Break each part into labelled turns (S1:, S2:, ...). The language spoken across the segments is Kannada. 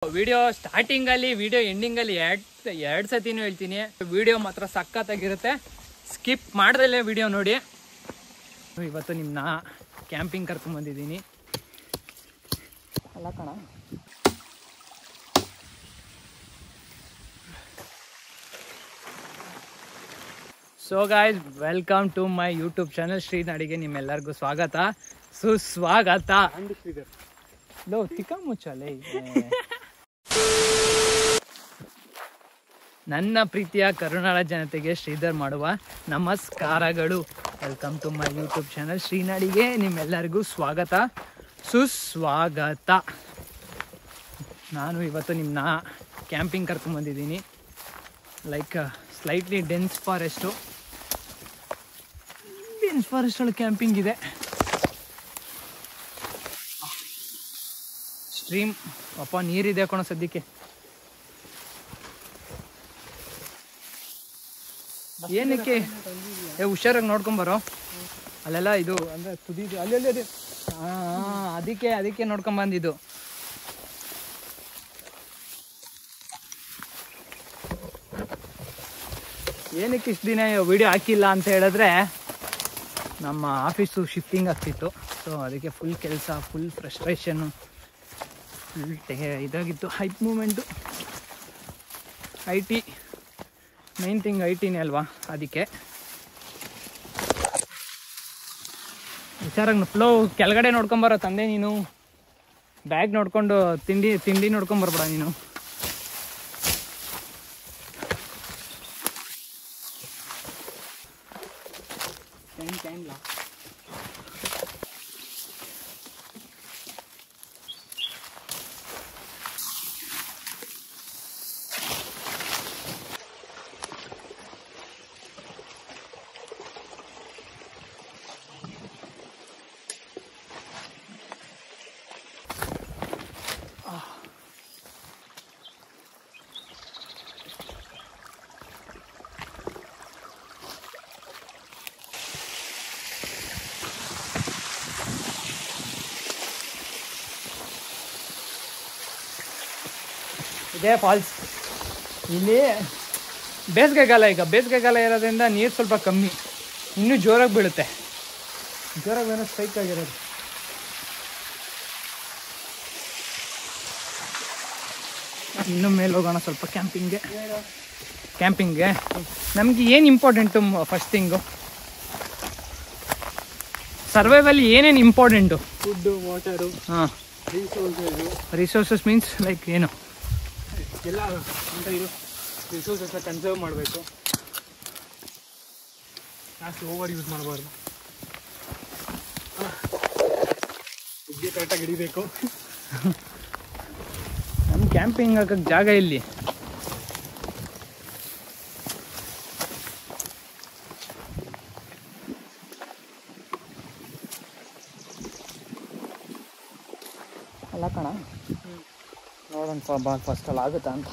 S1: ವಿಡಿಯೋ ಸ್ಟಾರ್ಟಿಂಗ್ ಅಲ್ಲಿ ವಿಡಿಯೋ ಎಂಡಿಂಗ್ ಅಲ್ಲಿ ಎರಡ್ ಸತಿನೂ ಹೇಳ್ತೀನಿ, ವಿಡಿಯೋ ಮಾತ್ರ ಸಖತ್ತಾಗಿರುತ್ತೆ. ಸ್ಕಿಪ್ ಮಾಡ್ದಲ್ಲೇ ವಿಡಿಯೋ ನೋಡಿ. ಇವತ್ತು ನಿಮ್ಮನ್ನ ಕ್ಯಾಂಪಿಂಗ್ ಕರ್ಕೊಂಡ್ ಬಂದಿದ್ದೀನಿ. ಅಲ್ಲ ಕಣ, so guys, welcome to my YouTube channel ಶ್ರೀನಾಡಿಗೆ ನಿಮ್ಮೆಲ್ಲರಿಗೂ ಸ್ವಾಗತ, ಸುಸ್ವಾಗತ. ಲೋ ತಿಕ್ಕ ಮುಚ್ಚಲೆ. ನನ್ನ ಪ್ರೀತಿಯ ಕರುನಾಡ ಜನತೆಗೆ ಶ್ರೀಧರ್ ಮಾಡುವ ನಮಸ್ಕಾರಗಳು. Welcome to my YouTube channel ಶ್ರೀನಾಡಿಗೆ ನಿಮ್ಮೆಲ್ಲರಿಗೂ ಸ್ವಾಗತ, ಸುಸ್ವಾಗತ. ನಾನು ಇವತ್ತು ನಿಮ್ಮನ್ನ ಕ್ಯಾಂಪಿಂಗ್ ಕರ್ಕೊಂಡ್ಬಂದಿದ್ದೀನಿ. ಲೈಕ್ ಸ್ಲೈಟ್ಲಿ ಡೆನ್ಸ್ ಫಾರೆಸ್ಟು, ಒಳಗೆ ಕ್ಯಾಂಪಿಂಗ್ ಇದೆ. ಸ್ಟ್ರೀಮ್ ಅಪ್ಪ ನೀರಿದೆ ಕಣೋ ಸದ್ಯಕ್ಕೆ. ಏನಕ್ಕೆ ಹುಷಾರಾಗಿ ನೋಡ್ಕೊಂಬರೋ, ಅಲ್ಲೆಲ್ಲ ಇದು ಅಂದ್ರೆ ತುದಿ ಅಲ್ಲಿ ಅದಕ್ಕೆ ನೋಡ್ಕೊಂಬಂದಿದ್ದು. ಏನಕ್ಕೆ ಇಷ್ಟು ದಿನ ವಿಡಿಯೋ ಹಾಕಿಲ್ಲ ಅಂತ ಹೇಳಿದ್ರೆ, ನಮ್ಮ ಆಫೀಸು ಶಿಫ್ಟಿಂಗ್ ಆಗ್ತಿತ್ತು. ಸೊ ಅದಕ್ಕೆ ಫುಲ್ ಕೆಲಸ, ಫುಲ್ ಫ್ರಸ್ಟ್ರೇಷನ್ನು, ಫುಲ್ ಇದಾಗಿತ್ತು. Hype moment, IT main thing ITನೇ ಅಲ್ವಾ, ಅದಕ್ಕೆ ಹುಷಾರಾಗಿ ಫ್ಲೋ ಕೆಳಗಡೆ ನೋಡ್ಕೊಂಬರೋ ತಂದೆ. ನೀನು ಬ್ಯಾಗ್ ನೋಡ್ಕೊಂಡು ತಿಂಡಿ ನೋಡ್ಕೊಂಬರ್ಬೇಡ ನೀನು. ಇದೇ ಫಾಲ್ಸ್. ಇಲ್ಲಿ ಬೇಸಿಗೆಗಾಲ, ಈಗ ಬೇಸಿಗೆಗಾಲ ಇರೋದ್ರಿಂದ ನೀರು ಸ್ವಲ್ಪ ಕಮ್ಮಿ, ಇನ್ನೂ ಜೋರಾಗಿ ಬೀಳುತ್ತೆ. ಜೋರಾಗಿ ಏನೋ ಸ್ಟ್ರೈಕ್ ಆಗಿರೋದು. ಇನ್ನೂ ಮೇಲೆ ಹೋಗೋಣ ಸ್ವಲ್ಪ ಕ್ಯಾಂಪಿಂಗ್ಗೆ. ನಮಗೆ ಏನು ಇಂಪಾರ್ಟೆಂಟು? ಫಸ್ಟ್ ಥಿಂಗು ಸರ್ವೈವಲ್ ಏನೇನು ಇಂಪಾರ್ಟೆಂಟು?
S2: ಫುಡ್ಡು, ವಾಟರು,
S1: ಹಾಂ. ರಿಸೋರ್ಸಸ್ ಮೀನ್ಸ್ ಲೈಕ್ ಏನು
S2: ಎಲ್ಲ ಅಂತ ಇದು ರಿಸೋರ್ಸಸ್ನ ಕನ್ಸರ್ವ್ ಮಾಡಬೇಕು, ಜಾಸ್ತಿ ಓವರ್ ಯೂಸ್ ಮಾಡಬಾರ್ದು, ಉಗ್ಗೆ ಕರೆಕ್ಟಾಗಿ ಹಿಡಿಬೇಕು.
S1: ನಮ್ಮ ಕ್ಯಾಂಪಿಂಗ್ ಹಾಕಕ್ಕೆ ಜಾಗ ಇಲ್ಲಿ. ಅಲ್ಲ ಕಣ, ನೋಡೋಣ ಫಸ್ಟಲ್ಲಿ ಆಗುತ್ತಾ ಅಂತ.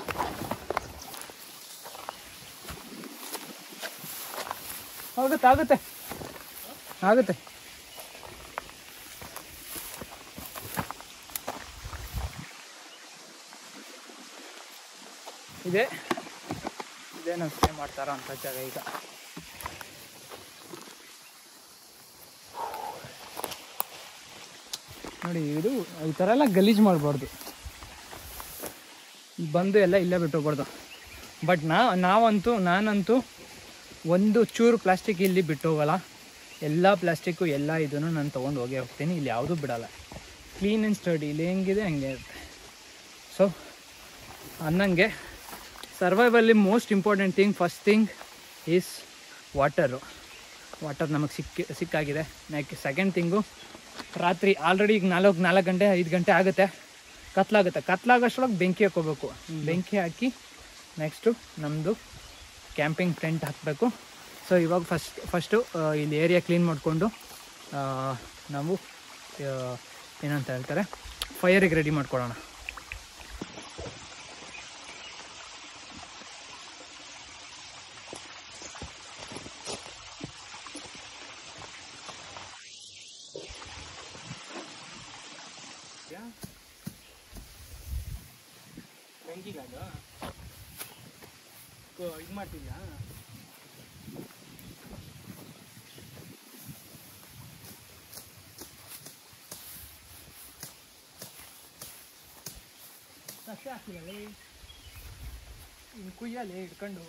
S1: ಆಗುತ್ತೆ. ಇದೇ ನಾವು ಸ್ಟೇ ಮಾಡ್ತಾರೋ ಅಂತ ಜಾಗ. ಈಗ ನೋಡಿ, ಇದು ಈ ಥರ ಎಲ್ಲ ಗಲೀಜು ಮಾಡಬಾರ್ದು. ಬಂದು ಎಲ್ಲ ಇಲ್ಲೇ ಬಿಟ್ಟು ಹೋಗ್ಬಾರ್ದು. ಬಟ್ ನಾನಂತೂ ಒಂದು ಚೂರು ಪ್ಲಾಸ್ಟಿಕ್ ಇಲ್ಲಿ ಬಿಟ್ಟು ಹೋಗಲ್ಲ. ಎಲ್ಲ ಪ್ಲಾಸ್ಟಿಕ್ಕು ಎಲ್ಲ ಇದನ್ನು ನಾನು ತೊಗೊಂಡು ಹೋಗ್ತೀನಿ. ಇಲ್ಲಿ ಯಾವುದೂ ಬಿಡಲ್ಲ. ಕ್ಲೀನ್ ಆ್ಯಂಡ್ ಸ್ಟಡಿ, ಇಲ್ಲಿ ಹೆಂಗಿದೆ ಹಂಗೆ ಇರುತ್ತೆ. ಸೊ ಅನ್ನಂಗೆ ಸರ್ವೈವಲ್ಲಿ most important thing, first thing is water ನಮಗೆ ಸಿಕ್ಕಾಗಿದೆ. ಸೆಕೆಂಡ್ ಥಿಂಗು, ರಾತ್ರಿ ಆಲ್ರೆಡಿ ಈಗ 4 ಗಂಟೆ 5 ಗಂಟೆ ಆಗುತ್ತೆ, ಕತ್ಲಾಗೋಷ್ಟೊಳಗೆ ಬೆಂಕಿ ಹಾಕೋಬೇಕು. ಬೆಂಕಿ ಹಾಕಿ ನೆಕ್ಸ್ಟು ನಮ್ಮದು ಕ್ಯಾಂಪಿಂಗ್ ಟೆಂಟ್ ಹಾಕಬೇಕು. ಸೊ ಇವಾಗ ಫಸ್ಟು ಇಲ್ಲಿ ಏರಿಯಾ ಕ್ಲೀನ್ ಮಾಡಿಕೊಂಡು ನಾವು ಏನಂತ ಹೇಳ್ತಾರೆ, ಫೈರಿಗೆ ರೆಡಿ ಮಾಡ್ಕೊಳ್ಳೋಣ.
S2: ಬೆಂಕಿಗೆ ಅದು ಇದು ಮಾಡ್ತಿದ್ಯಾ?
S1: ಅಷ್ಟೇ ಹಾಕ್ಲಿಲ್ಲ ಇನ್ನು ಕುಯ್ಯಲ್ಲೇ ಇಟ್ಕೊಂಡು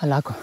S1: ಅಲ್ಲಿ ಹಾಕು.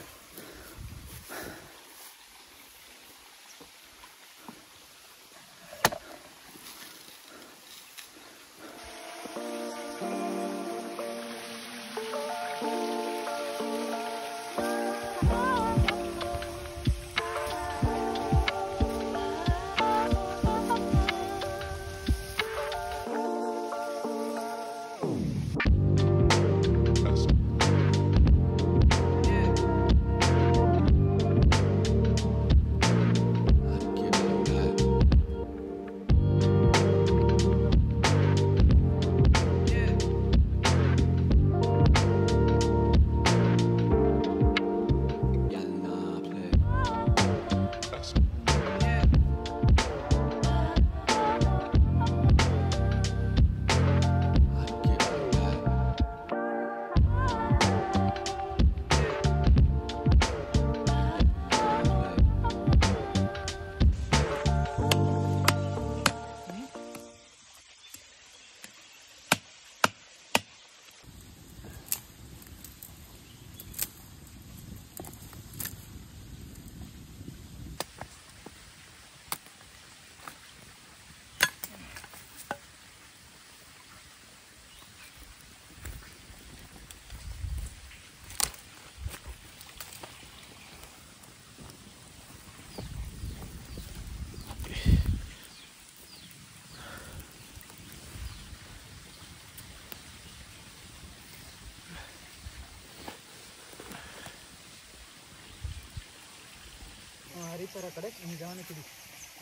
S1: ಹರಿಪುರ ಕಡೆ ನಿಜಾನಕ್ಕೆ ಇಡಿ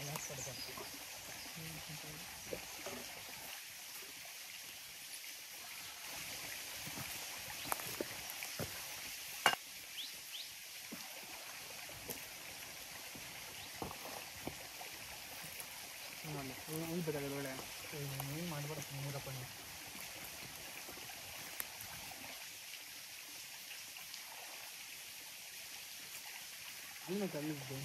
S1: ಎಲ್ಲ ಕಡೆ
S2: ಉಳ್ಬೇಕಾದ್ರೆ ಒಳ್ಳೆ
S1: ಏನು ಮಾಡ್ಬೇಡ ಮೂರಪ್ಪ ನೀವು.
S2: ಇನ್ನು ಕಲ್ಲಿದ್ದು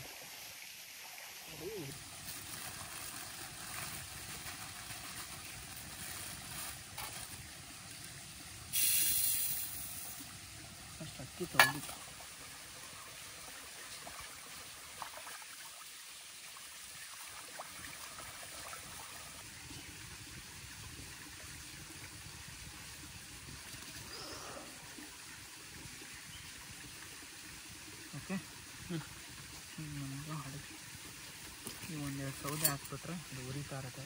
S1: ಅಷ್ಟು ಅಕ್ಕಿ ತೊಗೊಂಡಿತ್ತು. ಓಕೆ ನಮ್ಮದು ಹಳದಿ ನೀವು ಒಂದೆರಡು ಸೌದೆ ಹಾಕ್ಬಿಟ್ರೆ ಅದು ಉರಿತಾ ಇರುತ್ತೆ.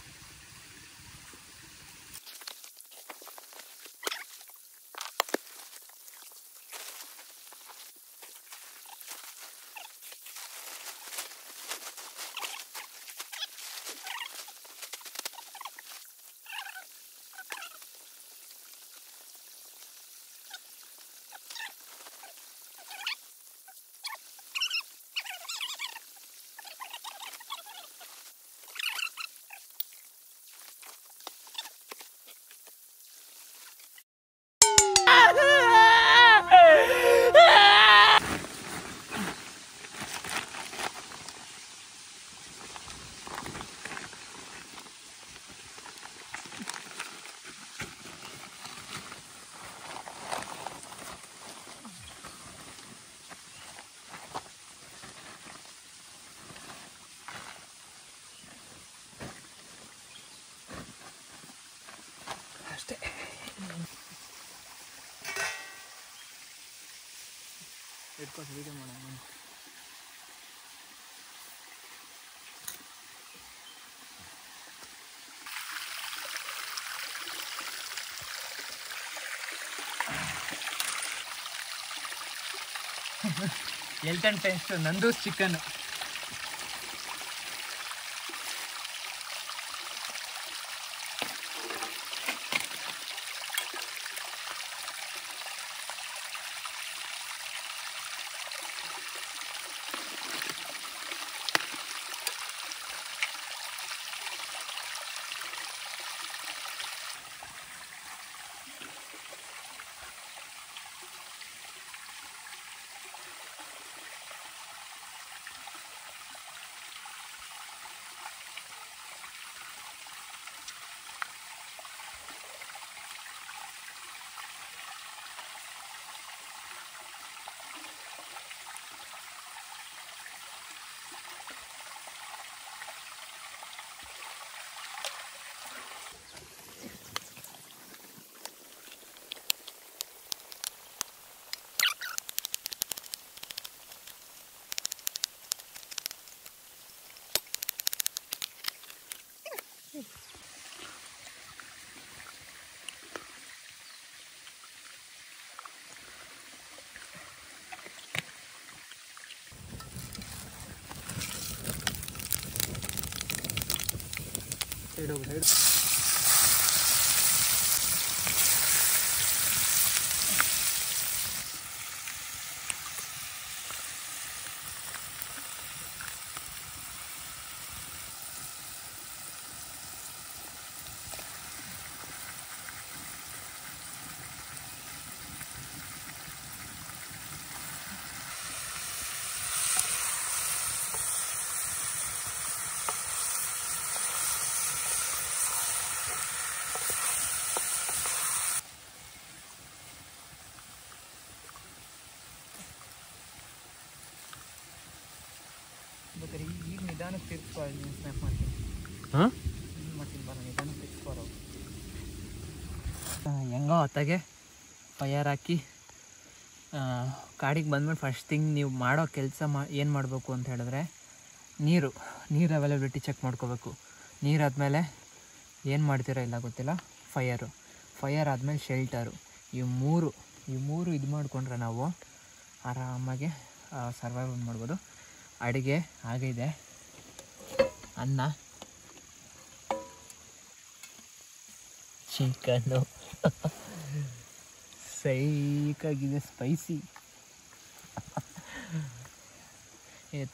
S2: ಇಟ್ಕೊಂಡು ವೀಡಿಯೋ ಮಾಡೋಣ.
S1: Elton times ನಂದೂಸ್ chicken.
S2: ಸೈಡ್ ಹೋಗು ಸೈಡ್.
S1: ಬೇಕಾದ್ರೆ ಈಗ ನಿಧಾನಕ್ಕೆ ತಿರ್ಸ್ಕೊ, ನೀನು ಸ್ನ್ಯಾಪ್ ಮಾಡ್ತೀನಿ.
S2: ಹಾಂ
S1: ಮಾಡ್ತೀನಿ ಬರ, ನಿಧಾನಕ್ಕೆ ತಿರ್ಸ್ಕೊರೋ. ಹೆಂಗೋ ಹೊತ್ತಾಗೆ ಫಯರ್ ಹಾಕಿ ಕಾಡಿಗೆ ಬಂದ್ಮೇಲೆ ಫಸ್ಟ್ ಥಿಂಗ್ ನೀವು ಮಾಡೋ ಕೆಲಸ ಏನು ಮಾಡಬೇಕು ಅಂತ ಹೇಳಿದ್ರೆ ನೀರು ಅವೈಲಬಿಲಿಟಿ ಚೆಕ್ ಮಾಡ್ಕೋಬೇಕು. ನೀರಾದಮೇಲೆ ಏನು ಮಾಡ್ತೀರೋ ಇಲ್ಲ ಗೊತ್ತಿಲ್ಲ, ಫಯರ್ ಆದಮೇಲೆ ಶೆಲ್ಟರು. ಇವು ಮೂರು ಇದು ಮಾಡಿಕೊಂಡ್ರೆ ನಾವು ಆರಾಮಾಗಿ ಸರ್ವೈವ್ ಮಾಡ್ಬೋದು. ಅಡುಗೆ ಆಗಿದೆ, ಅನ್ನ, ಚಿಕನ್ನು ಸೈಕಾಗಿದೆ, ಸ್ಪೈಸಿ.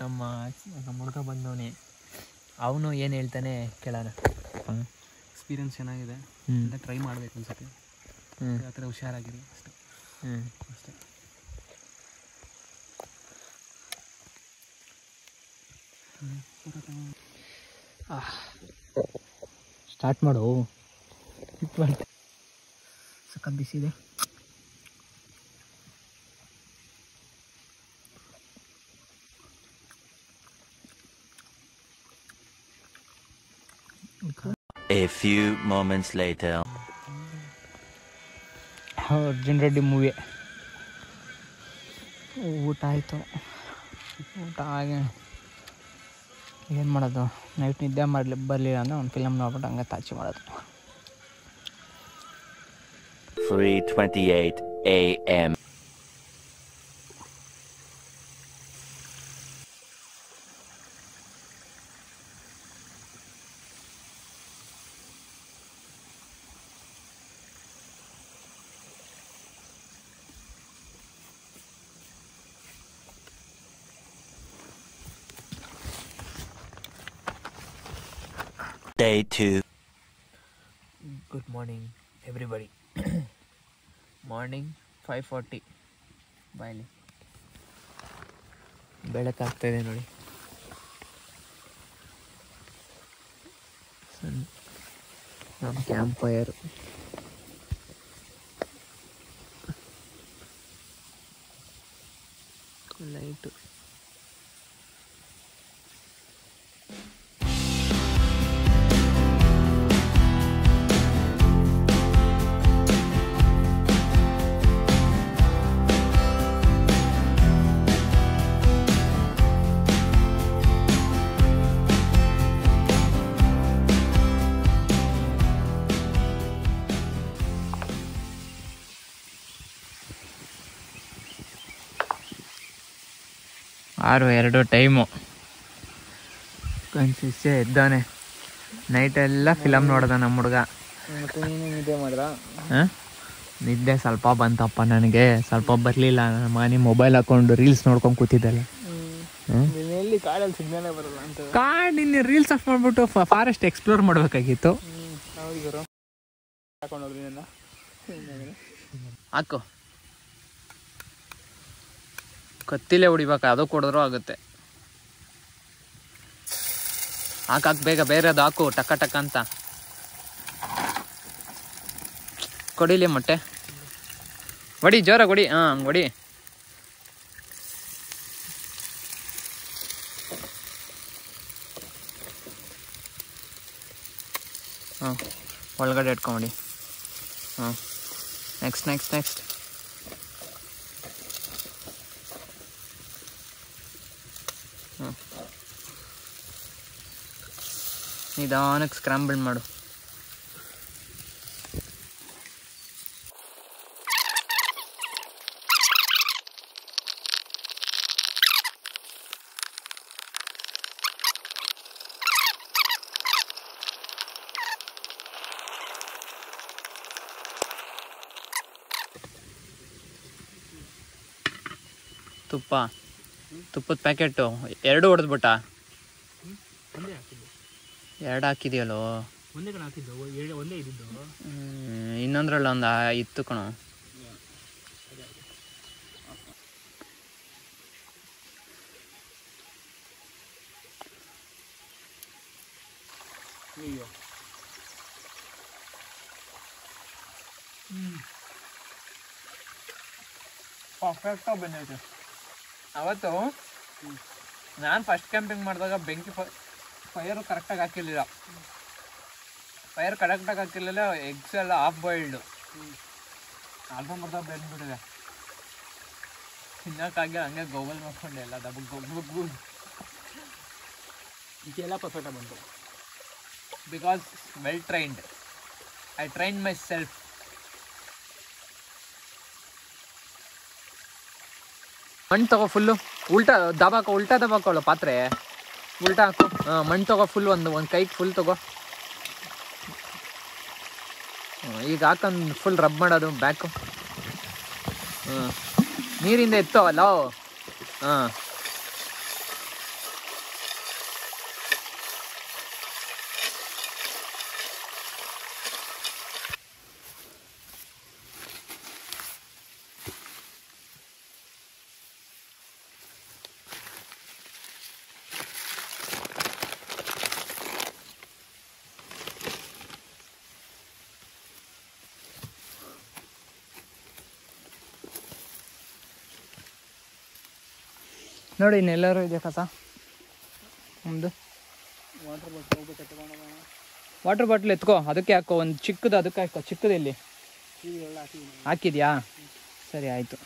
S1: ತಮ್ಮ ಮುಡ್ಕ ಬಂದವನೇ, ಅವನು ಏನು ಹೇಳ್ತಾನೆ ಕೇಳೋಣ.
S2: ಎಕ್ಸ್ಪೀರಿಯನ್ಸ್ ಚೆನ್ನಾಗಿದೆ ಅಂತ ಟ್ರೈ ಮಾಡಬೇಕು ಅನ್ಸುತ್ತೆ. ಆ ಥರ ಹುಷಾರಾಗಿರಿ ಅಷ್ಟೇ. ಅಷ್ಟೇ.
S1: ಸ್ಟಾರ್ಟ್ ಮಾಡು. ಸಖತ್ ಬಿಸಿದೆ.
S3: A few moments later.
S1: Arjun Reddy movie ಊಟ ಆಯಿತು. ಊಟ ಹಾಗೆ ಏನು ಮಾಡೋದು, ನೈಟ್ ನಿದ್ದೆ ಬರಲಿಲ್ಲ ಅಂದರೆ ಒಂದು ಫಿಲಮ್ ನೋಡ್ಬಿಟ್ಟು ಹಂಗೆ ತಾಚಿ ಮಾಡೋದು.
S3: 3:28 a.m. Day 2.
S1: Good morning everybody. Morning 5:40 ಬಾಯಲ್ಲಿ ಬೆಳಕಾಗ್ತಾಯಿದೆ ನೋಡಿ. ನಮ್ಮ ಕ್ಯಾಂಪ್ ಫೈರ್ ಲೈಟು. 6:02 ಟೈಮು. ಕನ್ಸಿಸ್ಟೆ ಎದ್ದಾನೆ. ನೈಟೆಲ್ಲ ಫಿಲಮ್ ನೋಡ್ದ ನಮ್ಮ ಹುಡುಗ.
S2: ಮತ್ತು ನೀನು ನಿದ್ದೆ ಮಾಡಿದ್ರಾ?
S1: ಹಾಂ, ನಿದ್ದೆ ಸ್ವಲ್ಪ ಬಂತಪ್ಪ ನನಗೆ, ಸ್ವಲ್ಪ ಬರಲಿಲ್ಲ. ಮನೆ ಮೊಬೈಲ್ ಹಾಕೊಂಡು ರೀಲ್ಸ್ ನೋಡ್ಕೊಂಡು ಕೂತಿದ್ದಲ್ಲ.
S2: ಎಲ್ಲಿ ಕಾಡಲ್ಲಿ ಸಿಗ್ನಲೇ ಬರಲ್ಲ ಅಂತ.
S1: ಕಾಡಿನ ರೀಲ್ಸ್ ಆಫ್ ಮಾಡಿಬಿಟ್ಟು ಫಾರೆಸ್ಟ್ ಎಕ್ಸ್ಪ್ಲೋರ್ ಮಾಡಬೇಕಾಗಿತ್ತು.
S2: ಹೌದು ಹಾಕೊಂಡೋಗ್ರಿ ನನ್ನ
S1: ಹಾಕು, ಕತ್ತಿಲೆ ಹೊಡಿಬೇಕು, ಅದು ಕೊಡಿದ್ರೂ ಆಗುತ್ತೆ. ಹಾಕಾಕ್ ಬೇಗ, ಬೇರೆದು ಹಾಕು, ಟಕ್ಕ ಟಕ್ಕ ಅಂತ ಕೊಡಿಲಿ ಮೊಟ್ಟೆ. ಹೊಡಿ, ಜೋರ ಹೊಡಿ. ಹಾಂ, ಹೊಡಿ. ಹಾಂ, ಒಳಗಡೆ ಇಟ್ಕೊಂಬಿಡಿ. ಹಾಂ, ನೆಕ್ಸ್ಟ್ ನೆಕ್ಸ್ಟ್ ನೆಕ್ಸ್ಟ್. ಹಾಂ, ನಿಧಾನಕ್ಕೆ ಸ್ಕ್ರಾಂಬಲ್ ಮಾಡು. ತುಪ್ಪದ ಪ್ಯಾಕೆಟು 2 ಹೊಡೆದ್ಬಿಟ್ಟ. ಎರಡು ಹಾಕಿದೆಯಲ್ಲೋ?
S2: ಒಂದೇ ಕಡೆ ಹಾಕಿದ್ದು, ಒಂದೇ ಇದ್ದಿದ್ದು.
S1: ಇನ್ನೊಂದ್ರಲ್ಲಿ ಒಂದು ಇತ್ತು ಕಣೋ.
S2: ಅಯ್ಯೋ, ಪರ್ಫೆಕ್ಟಾಗಿ ಬಂದೈತೆ.
S1: ಅವತ್ತು ನಾನು ಫಸ್ಟ್ ಕ್ಯಾಂಪಿಂಗ್ ಮಾಡಿದಾಗ ಬೆಂಕಿ ಫೈರು ಕರೆಕ್ಟಾಗಿ ಹಾಕಿರಲಿಲ್ಲ. ಫೈರ್ ಕರೆಕ್ಟಾಗಿ ಹಾಕಿರಲಿಲ್ಲ. ಎಗ್ಸ್ ಎಲ್ಲ ಹಾಫ್ ಬಾಯ್ಲ್ಡು, ಅರ್ಧಂಬರ್ಧ ಬೆಂದ್ಬಿಟ್ಟಿದೆ. ತಿನ್ನೋಕ್ಕಾಗಿ ಹಂಗೆ ಗೋಗಲ್ ಮಾಡ್ಕೊಂಡೆ ಎಲ್ಲ ದಬ್ಬ
S2: ಇದೆಲ್ಲ ಪರ್ಫೆಕ್ಟಾಗಿ ಬಂತು.
S1: Because well trained. I train my self. ಮಣ್ಣು ತಗೋ ಫುಲ್ಲು. ಉಲ್ಟಾ ದಬಾಕೊಳ್ಳೋ ಪಾತ್ರೆ. ಉಲ್ಟಾ ಹಾಕು. ಹಾಂ, ಮಣ್ಣು ತಗೋ ಫುಲ್. ಒಂದು ಕೈಗೆ ಫುಲ್ ತಗೋ. ಈಗ ಹಾಕೊಂಡು ಫುಲ್ ರಬ್ ಮಾಡೋದು ಬ್ಯಾಕು. ಹಾಂ, ನೀರಿಂದ ಎತ್ತವಲ್ಲ. ಹಾಂ, ನೋಡಿ ಇನ್ನೆಲ್ಲರೂ ಇದೆ ಕಸ. ಒಂದು ವಾಟರ್ ಬಾಟ್ಲ್ ಎತ್ಕೋ, ಅದಕ್ಕೆ ಹಾಕೋ. ಒಂದು ಚಿಕ್ಕದು ಅದಕ್ಕೆ ಹಾಕೋ. ಚಿಕ್ಕದು ಎಲ್ಲಿ ಹಾಕಿದ್ಯಾ? ಸರಿ, ಆಯಿತು.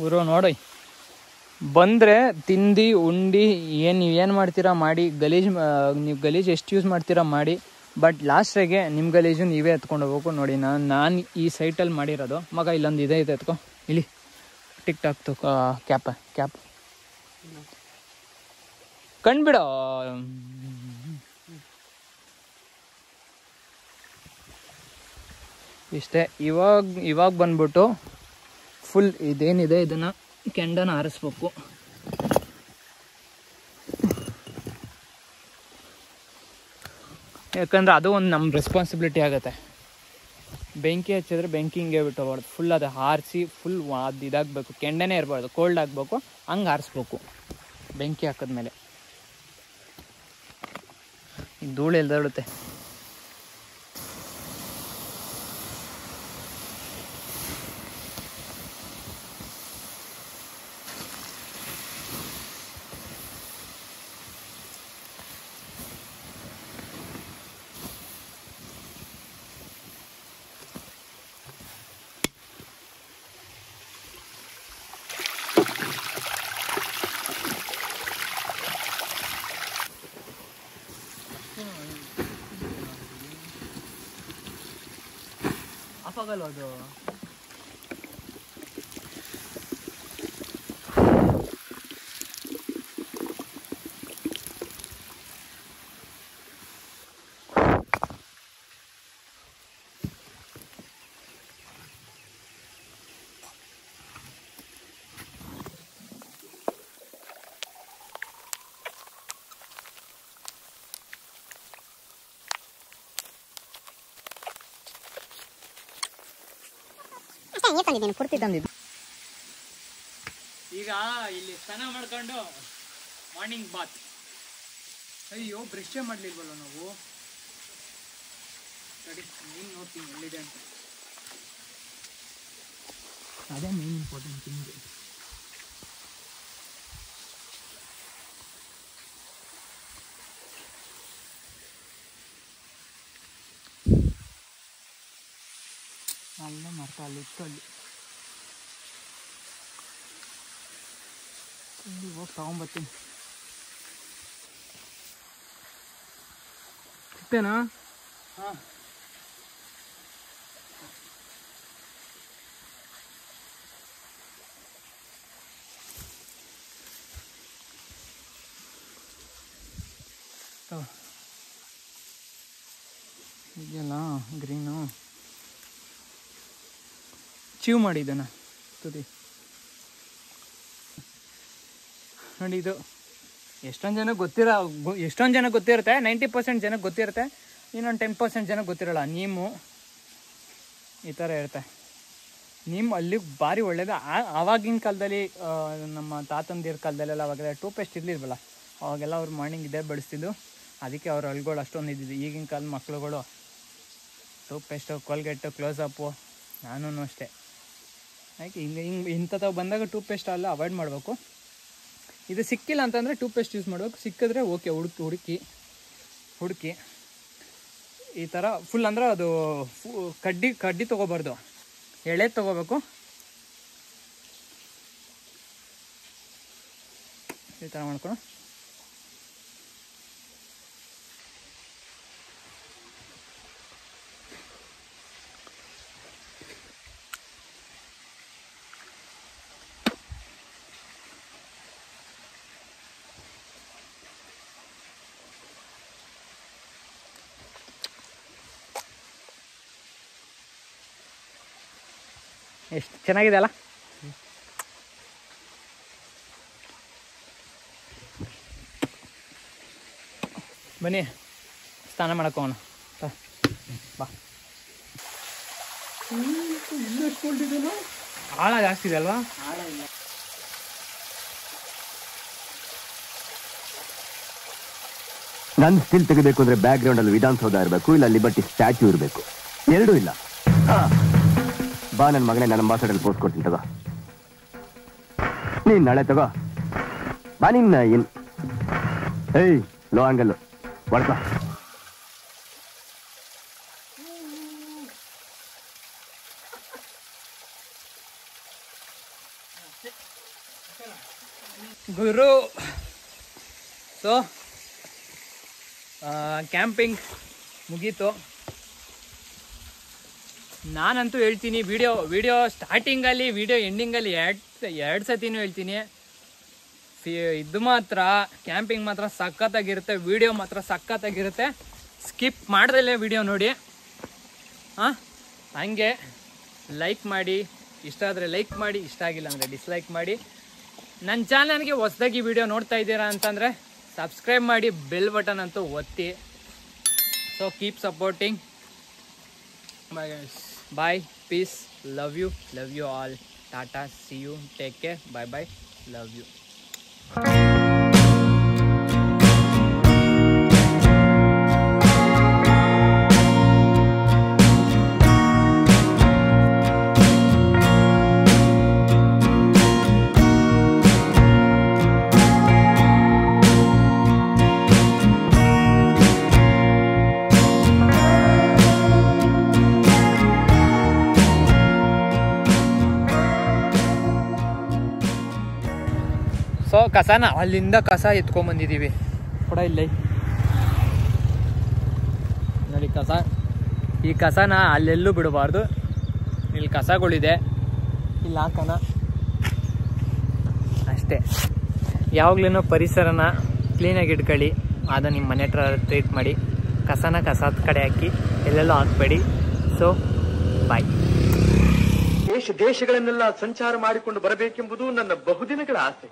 S1: ಗುರು ನೋಡಿ, ಬಂದರೆ ತಿಂದು ಉಂಡು ನೀವೇನು ಮಾಡ್ತೀರಾ ಮಾಡಿ. ನೀವು ಗಲೀಜು ಎಷ್ಟು ಯೂಸ್ ಮಾಡ್ತೀರಾ ಮಾಡಿ. ಬಟ್ ಲಾಸ್ಟಿಗೆ ನಿಮ್ಮ ಗಲೀಜು ನೀವೇ ಎತ್ಕೊಂಡು ಹೋಗ್ಬೇಕು. ನೋಡಿ, ನಾನು ಈ ಸೈಟಲ್ಲಿ ಮಾಡಿರೋದು. ಮಗ ಇಲ್ಲೊಂದು ಇದೆ ಎತ್ಕೊ. ಇಲ್ಲಿ ಟಿಕ್ ಟಾಕ್ ತಗೋ. ಕ್ಯಾಪ್ ಕಣ್ಬಿಡೋ. ಇಷ್ಟೇ. ಇವಾಗ ಬಂದ್ಬಿಟ್ಟು ಫುಲ್ ಇದೇನಿದೆ ಇದನ್ನು ಕೆಂಡನ ಆರಿಸ್ಬೇಕು. ಯಾಕಂದರೆ ಅದು ಒಂದು ನಮ್ಮ ರೆಸ್ಪಾನ್ಸಿಬಿಲಿಟಿ ಆಗುತ್ತೆ. ಬೆಂಕಿ ಹಚ್ಚಿದ್ರೆ ಬೆಂಕಿ ಹಿಂಗೆ ಬಿಟ್ಟು ಹೋಗ್ಬಾರ್ದು. ಫುಲ್ ಅದು ಹಾರಿಸಿ ಫುಲ್ ಅದು ಇದಾಗಬೇಕು. ಕೆಂಡನೇ ಇರಬಾರ್ದು, ಕೋಲ್ಡ್ ಆಗಬೇಕು. ಹಂಗೆ ಹಾರಿಸ್ಬೇಕು ಬೆಂಕಿ ಹಾಕಿದ್ಮೇಲೆ. ಈಗ ಧೂಳು ಎಲ್ದಾಡುತ್ತೆ. ಆಫ್ ಆಗಲ್ಲ ಅದು.
S4: ನೀರು ತಂದಿದ್ದೀನಿ, ಪೂರ್ತಿ ತಂದಿದ್ದು.
S1: ಈಗ ಇಲ್ಲಿ ಸ್ನಾನ ಮಾಡ್ಕೊಂಡು ಮಾರ್ನಿಂಗ್ ಬಾತ್. ಅಯ್ಯೋ ಬ್ರಷೇ ಮಾಡಲಿಲ್ವಲ್ಲ ನಾವು. ಸರಿ, ನೀನು ನೋಡ್ತೀನಿ ಎಲ್ಲಿದೆ ಅಂತ. ಅದೇ ಮೇನ್ ಇಂಪಾರ್ಟೆಂಟ್ ಥಿಂಗ್. ಅಲ್ಲ ಮರ್ತ ಅಲ್ಲಿತ್ತು, ಅಲ್ಲಿ ಹೋಗಿ ತಗೊಂಬರ್ತೀನಿ. ಸಿಗ್ತೇನಾ? ಹಾಂ, ಇದೆಯಲ್ಲ ಗ್ರೀನು, ಚೀವ್ ಮಾಡಿದ್ದಾನ ತುದಿ ನೋಡಿ. ಇದು ಎಷ್ಟೊಂದು ಜನ ಗೊತ್ತಿರುತ್ತೆ, 90% ಜನಕ್ಕೆ ಗೊತ್ತಿರುತ್ತೆ, ಇನ್ನೊಂದು 10% ಜನಕ್ಕೆ ಗೊತ್ತಿರಲ್ಲ. ನೀಮು ಈ ಥರ ಇರುತ್ತೆ. ನೀಮ್ ಅಲ್ಲಿ ಭಾರಿ ಒಳ್ಳೇದು. ಆವಾಗಿನ ಕಾಲದಲ್ಲಿ ನಮ್ಮ ತಾತಂದಿರ ಕಾಲದಲ್ಲೆಲ್ಲ ಅವಾಗೆಲ್ಲ ಟೂಪೇಸ್ಟ್ ಇರಲಿಲ್ವಲ್ಲ, ಅವಾಗೆಲ್ಲ ಅವ್ರು ಮಾರ್ನಿಂಗ್ ಇದೇ ಬಳಸ್ತಿದ್ದು. ಅದಕ್ಕೆ ಅವ್ರ ಹಲ್ಗಳು ಅಷ್ಟೊಂದು ಇದ್ದಿದ್ದು. ಈಗಿನ ಕಾಲದ ಮಕ್ಳುಗಳು ಟೂಪೇಸ್ಟು, ಕೋಲ್ಗೇಟು, ಕ್ಲೋಸಪ್ಪು, ನಾನೂ ಅಷ್ಟೇ. ಯಾಕೆ ಹಿಂಗೆ ಇಂಥವು ಬಂದಾಗ ಟೂಪೇಸ್ಟ್ ಎಲ್ಲ ಅವಾಯ್ಡ್ ಮಾಡಬೇಕು. ಇದು ಸಿಕ್ಕಿಲ್ಲ ಅಂತಂದರೆ ಟೂಪೇಸ್ಟ್ ಯೂಸ್ ಮಾಡಬೇಕು. ಸಿಕ್ಕಿದ್ರೆ ಓಕೆ, ಹುಡುಕಿ ಈ ಥರ ಫುಲ್ ಅಂದ್ರೆ ಅದು ಕಡ್ಡಿ ತೊಗೋಬಾರ್ದು, ಎಳೆ ತೊಗೋಬೇಕು. ಈ ಥರ ಮಾಡ್ಕೊಂಡು ಎಷ್ಟು ಚೆನ್ನಾಗಿದೆ ಅಲ್ಲ. ಬನ್ನಿ ಸ್ನಾನ ಮಾಡಕ್ಕೆ ಹೋಗೋಣ. ಬಾ. ಆಳ ಜಾಸ್ತಿ ಇದೆ ಅಲ್ವಾ?
S5: ನನ್ನ ಸ್ಟಿಲ್ ತೆಗಿಬೇಕು ಅಂದ್ರೆ ಬ್ಯಾಕ್ ಗ್ರೌಂಡ್ ಅಲ್ಲಿ ವಿಧಾನಸೌಧ ಇರಬೇಕು, ಇಲ್ಲ ಲಿಬರ್ಟಿ ಸ್ಟ್ಯಾಚ್ಯೂ ಇರಬೇಕು. ಎರಡೂ ಇಲ್ಲ. ಬಾ ನನ್ನ ಮಗನೇ, ನನ್ನ ಅಂಬಾಸಡರ್ ಪೋಸ್ಟ್ ಕೊಡ್ತೀನಿ, ತಗೋ. ನೀನ್ ನಾಳೆ ತಗೋ ಬಾ. ನಿನ್ನ ಏನ್ ಏಯ್ ಲೋ ಆಂಗಲ್ಲು ಹೊಡ್ಕ.
S1: ಗುರು, ಸೊ ಕ್ಯಾಂಪಿಂಗ್ ಮುಗೀತು. ನಾನಂತೂ ಹೇಳ್ತೀನಿ, ವಿಡಿಯೋ ಸ್ಟಾರ್ಟಿಂಗಲ್ಲಿ, ವಿಡಿಯೋ ಎಂಡಿಂಗಲ್ಲಿ ಎರಡು ಸತಿನೂ ಹೇಳ್ತೀನಿ, ಇದು ಮಾತ್ರ ಕ್ಯಾಂಪಿಂಗ್ ಮಾತ್ರ ಸಖತ್ತಾಗಿರುತ್ತೆ, ವಿಡಿಯೋ ಮಾತ್ರ ಸಖತ್ತಾಗಿರುತ್ತೆ. ಸ್ಕಿಪ್ ಮಾಡ್ದಲ್ಲೇ ವಿಡಿಯೋ ನೋಡಿ. ಹಾಂ, ಹಂಗೆ ಲೈಕ್ ಮಾಡಿ, ಇಷ್ಟ ಆದರೆ ಲೈಕ್ ಮಾಡಿ, ಇಷ್ಟ ಆಗಿಲ್ಲ ಅಂದರೆ ಡಿಸ್ಲೈಕ್ ಮಾಡಿ. ನನ್ನ ಚಾನಲ್ಗೆ ಹೊಸದಾಗಿ ವಿಡಿಯೋ ನೋಡ್ತಾ ಇದ್ದೀರಾ ಅಂತಂದರೆ ಸಬ್ಸ್ಕ್ರೈಬ್ ಮಾಡಿ, ಬೆಲ್ ಬಟನ್ ಅಂತೂ ಒತ್ತಿ. So keep supporting. Bye, peace, love you all. Tata, see you, take care, bye, love you. So ಕಸನ ಅಲ್ಲಿಂದ ಕಸ ಎತ್ಕೊಂಡ್ಬಂದಿದ್ದೀವಿ ಕೂಡ ಇಲ್ಲಿ ನೋಡಿ. ಈ ಕಸನ ಅಲ್ಲೆಲ್ಲೂ ಬಿಡಬಾರ್ದು. ಇಲ್ಲಿ ಕಸಗಳಿದೆ, ಇಲ್ಲಿ ಹಾಕೋಣ ಅಷ್ಟೇ. ಯಾವಾಗ್ಲೂ ಪರಿಸರನ ಕ್ಲೀನಾಗಿ ಇಟ್ಕೊಳ್ಳಿ. ಅದು ನಿಮ್ಮ ಮನೆ ಹತ್ರ ಟ್ರೀಟ್ ಮಾಡಿ. ಕಸದ ಕಡೆ ಹಾಕಿ ಎಲ್ಲೆಲ್ಲೋ ಹಾಕ್ಬೇಡಿ. So bye.
S5: ದೇಶಗಳನ್ನೆಲ್ಲ ಸಂಚಾರ ಮಾಡಿಕೊಂಡು ಬರಬೇಕೆಂಬುದು ನನ್ನ ಬಹುದಿನಗಳ ಆಸೆ.